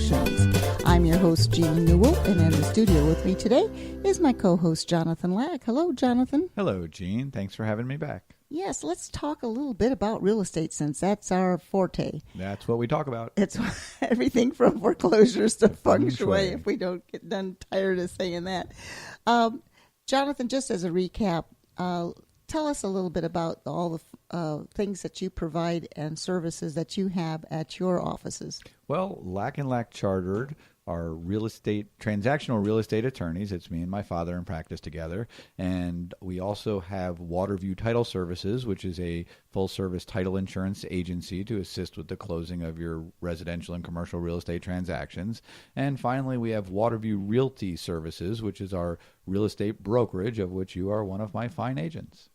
Solutions. I'm your host, Jean Newell, and in the studio with me today is my co-host, Jonathan Lack. Hello, Jonathan. Hello, Jean. Thanks for having me back. Yes, let's talk a little bit about real estate since that's our forte. That's what we talk about. It's everything from foreclosures to Feng Shui, if we don't get done tired of saying that. Jonathan, just as a recap, tell us a little bit about all the things that you provide and services that you have at your offices. Well, Lack & Lack Chartered are transactional real estate attorneys. It's me and my father in practice together. And we also have Waterview Title Services, which is a full-service title insurance agency to assist with the closing of your residential and commercial real estate transactions. And finally, we have Waterview Realty Services, which is our real estate brokerage, of which you are one of my fine agents.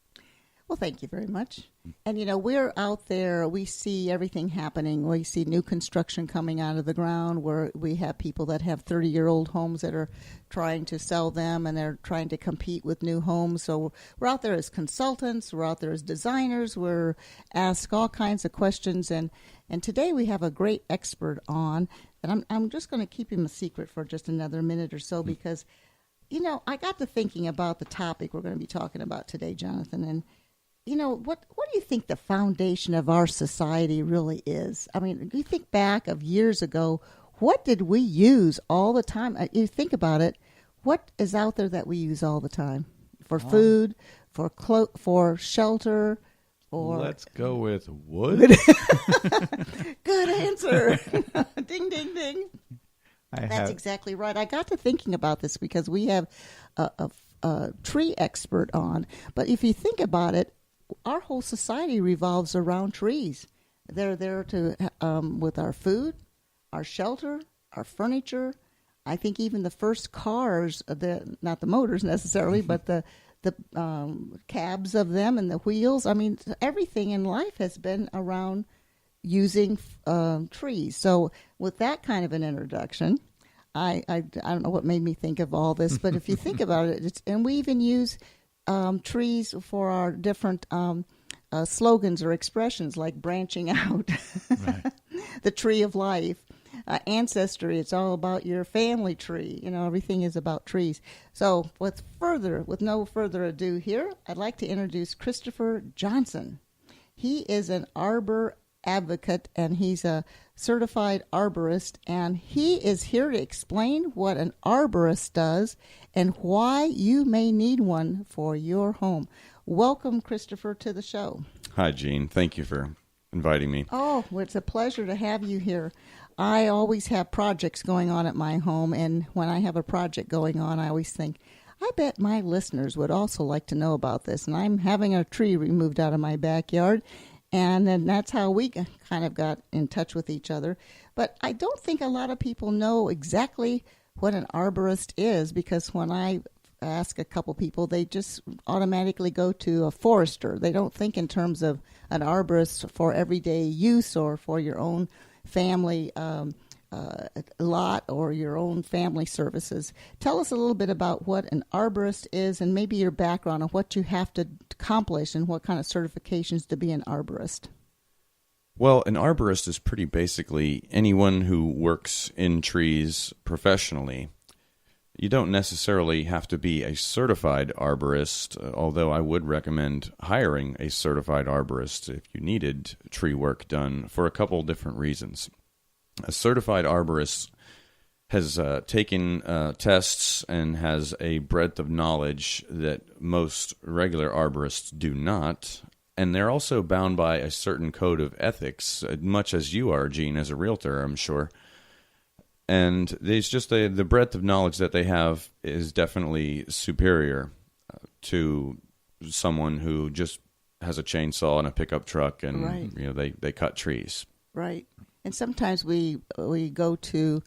Well, thank you very much. And, we're out there. We see everything happening. We see new construction coming out of the ground where we have people that have 30-year-old homes that are trying to sell them, and they're trying to compete with new homes. So we're out there as consultants. We're out there as designers. We're asked all kinds of questions. And today we have a great expert on. And I'm just going to keep him a secret for just another minute or so because, I got to thinking about the topic we're going to be talking about today, Jonathan, and what do you think the foundation of our society really is? I mean, you think back of years ago, what did we use all the time? You think about it, what is out there that we use all the time? For food, for shelter, or... Let's go with wood. Good answer. Ding, ding, ding. That's exactly right. I got to thinking about this because we have a tree expert on. But if you think about it, our whole society revolves around trees. They're there to with our food, our shelter, our furniture. I think even the first cars, not the motors necessarily, but the cabs of them and the wheels. I mean, everything in life has been around using trees. So with that kind of an introduction, I don't know what made me think of all this, but if you think about it, and we even use trees for our different slogans or expressions like branching out, right. The tree of life, ancestry. It's all about your family tree. Everything is about trees. So with no further ado here, I'd like to introduce Christopher Johnson. He is an arbor advocate, and he's a certified arborist, and he is here to explain what an arborist does and why you may need one for your home. Welcome, Christopher, to the show. Hi, Jean. Thank you for inviting me. Oh, well, it's a pleasure to have you here. I always have projects going on at my home, and when I have a project going on, I always think, I bet my listeners would also like to know about this, and I'm having a tree removed out of my backyard. And then that's how we kind of got in touch with each other. But I don't think a lot of people know exactly what an arborist is, because when I ask a couple people, they just automatically go to a forester. They don't think in terms of an arborist for everyday use or for your own family lot or your own family services. Tell us a little bit about what an arborist is and maybe your background and what you have to accomplish and what kind of certifications to be an arborist. Well, an arborist is pretty basically anyone who works in trees professionally. You don't necessarily have to be a certified arborist, although I would recommend hiring a certified arborist if you needed tree work done for a couple different reasons. A certified arborist has taken tests and has a breadth of knowledge that most regular arborists do not, and they're also bound by a certain code of ethics, much as you are, Jean, as a realtor, I'm sure. And there's just the breadth of knowledge that they have is definitely superior to someone who just has a chainsaw and a pickup truck and right. They cut trees. Right. And sometimes we go to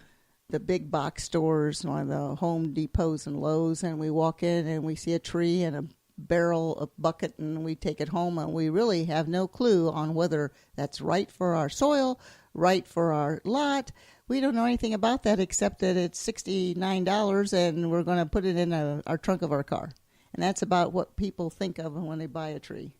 the big box stores, or the Home Depots and Lowe's, and we walk in and we see a tree and a barrel, a bucket, and we take it home, and we really have no clue on whether that's right for our soil, right for our lot. We don't know anything about that except that it's $69 and we're going to put it in our trunk of our car. And that's about what people think of when they buy a tree.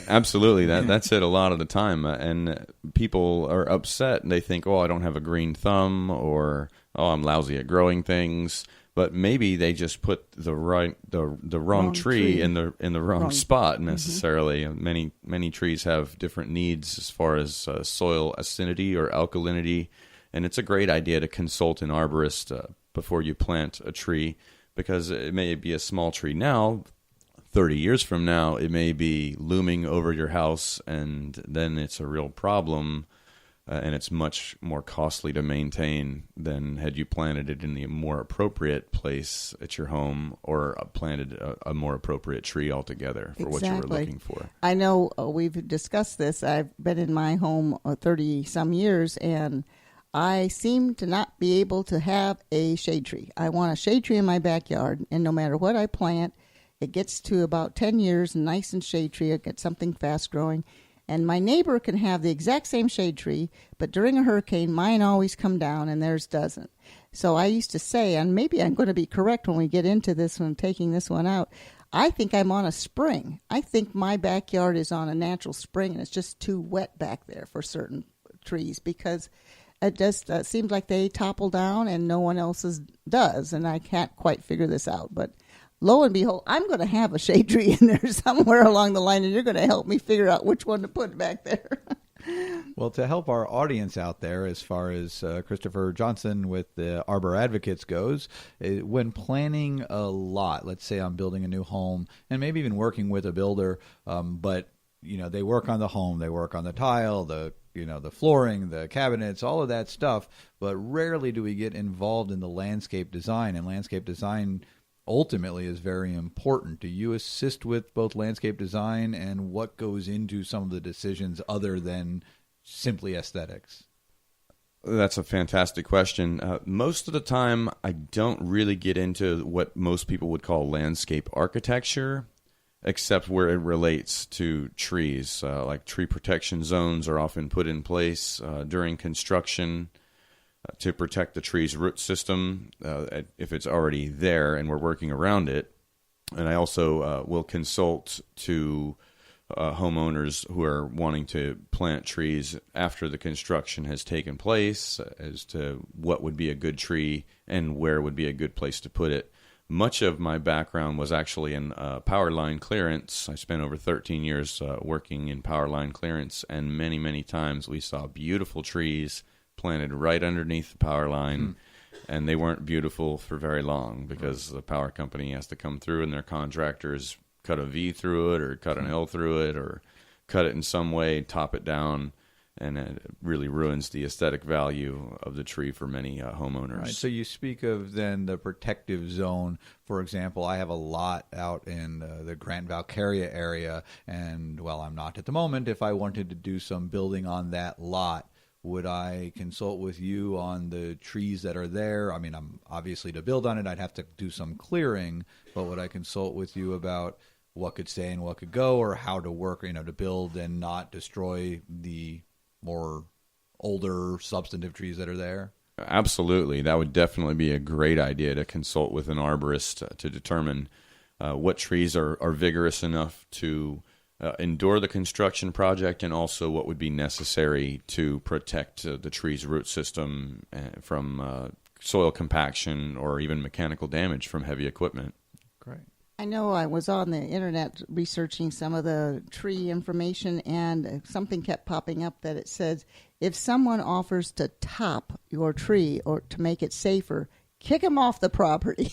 Absolutely. That's it a lot of the time. And people are upset and they think, oh, I don't have a green thumb, or, oh, I'm lousy at growing things. But maybe they just put the wrong tree in the wrong spot necessarily. Mm-hmm. Many trees have different needs as far as soil acidity or alkalinity. And it's a great idea to consult an arborist before you plant a tree, because it may be a small tree now. 30 years from now, it may be looming over your house, and then it's a real problem, and it's much more costly to maintain than had you planted it in the more appropriate place at your home, or planted a more appropriate tree altogether for what you were looking for. I know we've discussed this. I've been in my home 30-some years, and I seem to not be able to have a shade tree. I want a shade tree in my backyard, and no matter what I plant, it gets to about 10 years, nice and shade tree. I get something fast growing. And my neighbor can have the exact same shade tree, but during a hurricane, mine always come down and theirs doesn't. So I used to say, and maybe I'm going to be correct when we get into this one, taking this one out, I think I'm on a spring. I think my backyard is on a natural spring, and it's just too wet back there for certain trees, because it just seems like they topple down and no one else's does, and I can't quite figure this out. But lo and behold, I'm going to have a shade tree in there somewhere along the line, and you're going to help me figure out which one to put back there. Well, to help our audience out there, as far as Christopher Johnson with the Arbor Advocates goes, when planning a lot, let's say I'm building a new home, and maybe even working with a builder, but they work on the home, they work on the tile, the flooring, the cabinets, all of that stuff, but rarely do we get involved in the landscape design, and landscape design ultimately is very important. Do you assist with both landscape design and what goes into some of the decisions other than simply aesthetics? That's a fantastic question. Most of the time, I don't really get into what most people would call landscape architecture, except where it relates to trees. Like tree protection zones are often put in place during construction to protect the tree's root system if it's already there and we're working around it. And I also will consult to homeowners who are wanting to plant trees after the construction has taken place as to what would be a good tree and where would be a good place to put it. Much of my background was actually in power line clearance. I spent over 13 years working in power line clearance, and many, many times we saw beautiful trees planted right underneath the power line, and they weren't beautiful for very long because the power company has to come through and their contractors cut a V through it or cut an L through it or cut it in some way, top it down, and it really ruins the aesthetic value of the tree for many homeowners. Right. So you speak of then the protective zone. For example, I have a lot out in the Grant Valcaria area, and while I'm not at the moment, if I wanted to do some building on that lot, would I consult with you on the trees that are there? I mean, I'm obviously to build on it, I'd have to do some clearing, but would I consult with you about what could stay and what could go, or how to work, to build and not destroy the more older substantive trees that are there? Absolutely. That would definitely be a great idea to consult with an arborist to determine what trees are vigorous enough to endure the construction project, and also what would be necessary to protect the tree's root system from soil compaction or even mechanical damage from heavy equipment. Great. I know I was on the internet researching some of the tree information, and something kept popping up that it says if someone offers to top your tree or to make it safer, kick them off the property.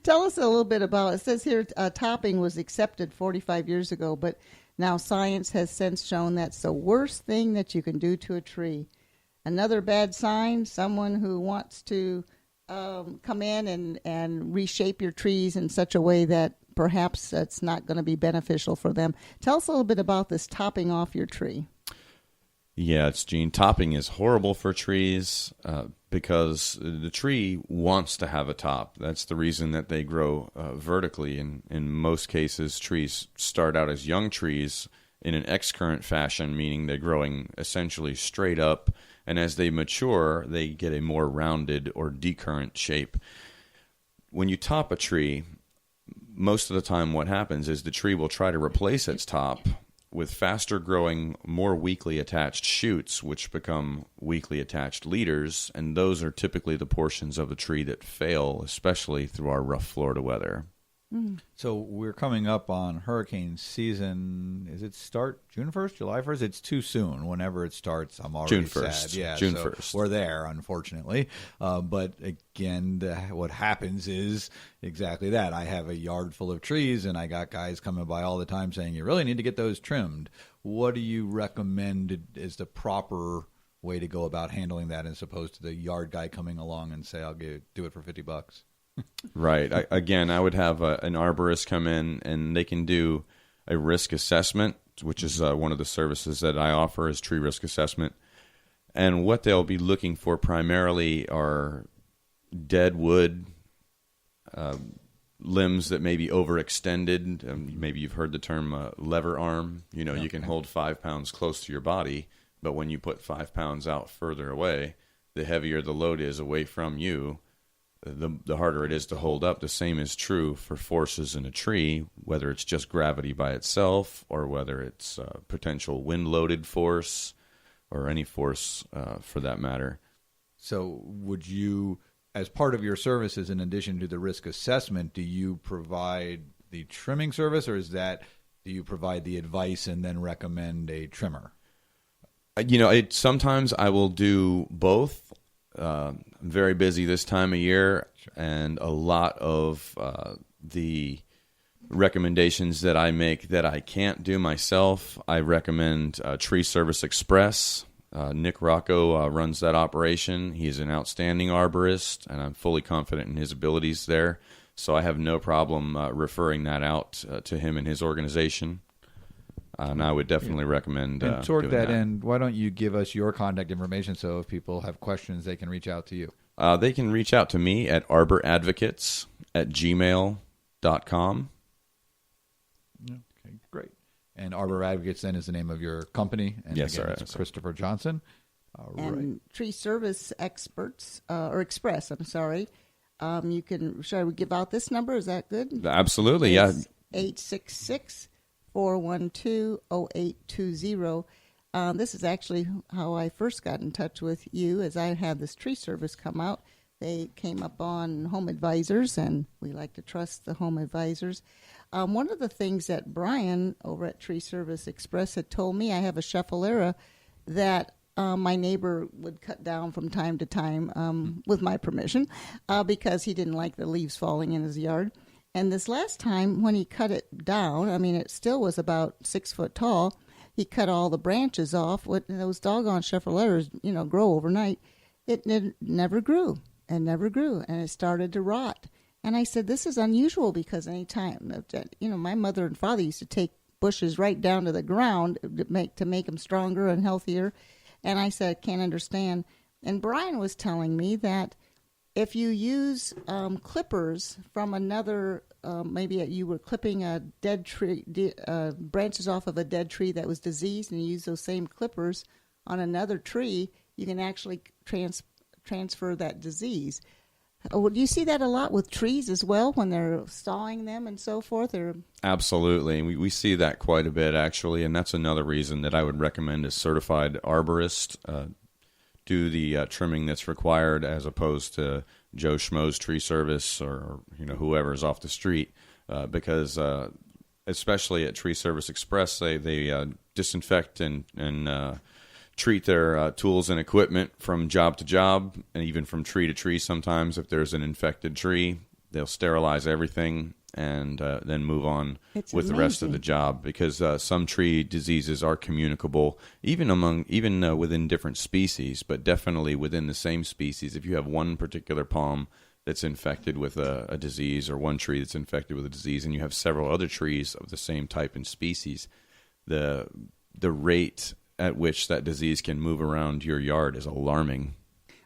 Tell us a little bit about it. It says here topping was accepted 45 years ago, but now science has since shown that's the worst thing that you can do to a tree. Another bad sign, someone who wants to come in and reshape your trees in such a way that perhaps that's not going to be beneficial for them. Tell us a little bit about this topping off your tree. Yeah, it's Jean. Topping is horrible for trees because the tree wants to have a top. That's the reason that they grow vertically. In most cases, trees start out as young trees in an excurrent fashion, meaning they're growing essentially straight up, and as they mature, they get a more rounded or decurrent shape. When you top a tree, most of the time what happens is the tree will try to replace its top with faster growing, more weakly attached shoots, which become weakly attached leaders, and those are typically the portions of the tree that fail, especially through our rough Florida weather. So we're coming up on hurricane season. Is it start June 1st, July 1st? It's too soon. Whenever it starts, I'm already June 1st. sad. Yeah, June so 1st. We're there, unfortunately. But again, what happens is exactly that. I have a yard full of trees, and I got guys coming by all the time saying, you really need to get those trimmed. What do you recommend is the proper way to go about handling that as opposed to the yard guy coming along and say, I'll do it for $50? Right. I would have an arborist come in, and they can do a risk assessment, which is one of the services that I offer is tree risk assessment. And what they'll be looking for primarily are dead wood, limbs that may be overextended. Maybe you've heard the term lever arm. You can hold 5 pounds close to your body, but when you put 5 pounds out further away, the heavier the load is away from you, the harder it is to hold up. The same is true for forces in a tree, whether it's just gravity by itself or whether it's potential wind-loaded force or any force for that matter. So would you, as part of your services, in addition to the risk assessment, do you provide the trimming service, or do you provide the advice and then recommend a trimmer? Sometimes I will do both. I'm very busy this time of year, and a lot of the recommendations that I make that I can't do myself, I recommend Tree Service Express. Nick Rocco runs that operation. He's an outstanding arborist, and I'm fully confident in his abilities there. So I have no problem referring that out to him and his organization. And I would definitely recommend and toward doing that end, why don't you give us your contact information so if people have questions, they can reach out to you? They can reach out to me at arboradvocates@gmail.com. Okay, great. And Arbor Advocates then is the name of your company. And yes, again, sir. It's Christopher Johnson. And Tree Service Experts, or Express, I'm sorry. Shall we give out this number? Is that good? Absolutely, yeah. 866-412-0820. This is actually how I first got in touch with you, as I had this tree service come out. They came up on Home Advisors, and we like to trust the Home Advisors. One of the things that Brian over at Tree Service Express had told me, I have a Schefflera that my neighbor would cut down from time to time with my permission because he didn't like the leaves falling in his yard. And this last time when he cut it down, it still was about 6 foot tall. He cut all the branches off. Those doggone Scheffleras, grow overnight. It never grew and never grew, and it started to rot. And I said, this is unusual because any time, my mother and father used to take bushes right down to the ground to make them stronger and healthier. And I said, I can't understand. And Brian was telling me that if you use clippers from another, maybe you were clipping a dead tree, branches off of a dead tree that was diseased, and you use those same clippers on another tree, you can actually transfer that disease. Do you see that a lot with trees as well when they're sawing them and so forth? Absolutely. We see that quite a bit, actually, and that's another reason that I would recommend a certified arborist do the trimming that's required as opposed to Joe Schmo's tree service or whoever's off the street because especially at Tree Service Express they disinfect and treat their tools and equipment from job to job and even from tree to tree. Sometimes if there's an infected tree, they'll sterilize everything and then move on with the rest of the job because some tree diseases are communicable even within different species, but definitely within the same species. If you have one particular palm that's infected with a disease or one tree that's infected with a disease and you have several other trees of the same type and species, the rate at which that disease can move around your yard is alarming.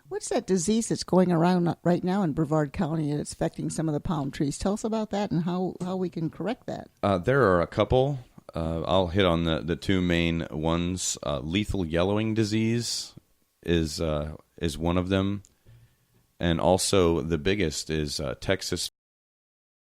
What's that disease that's going around right now in Brevard County and it's affecting some of the palm trees? Tell us about that and how we can correct that. There are a couple. I'll hit on the two main ones. Lethal yellowing disease is one of them. And also the biggest is Texas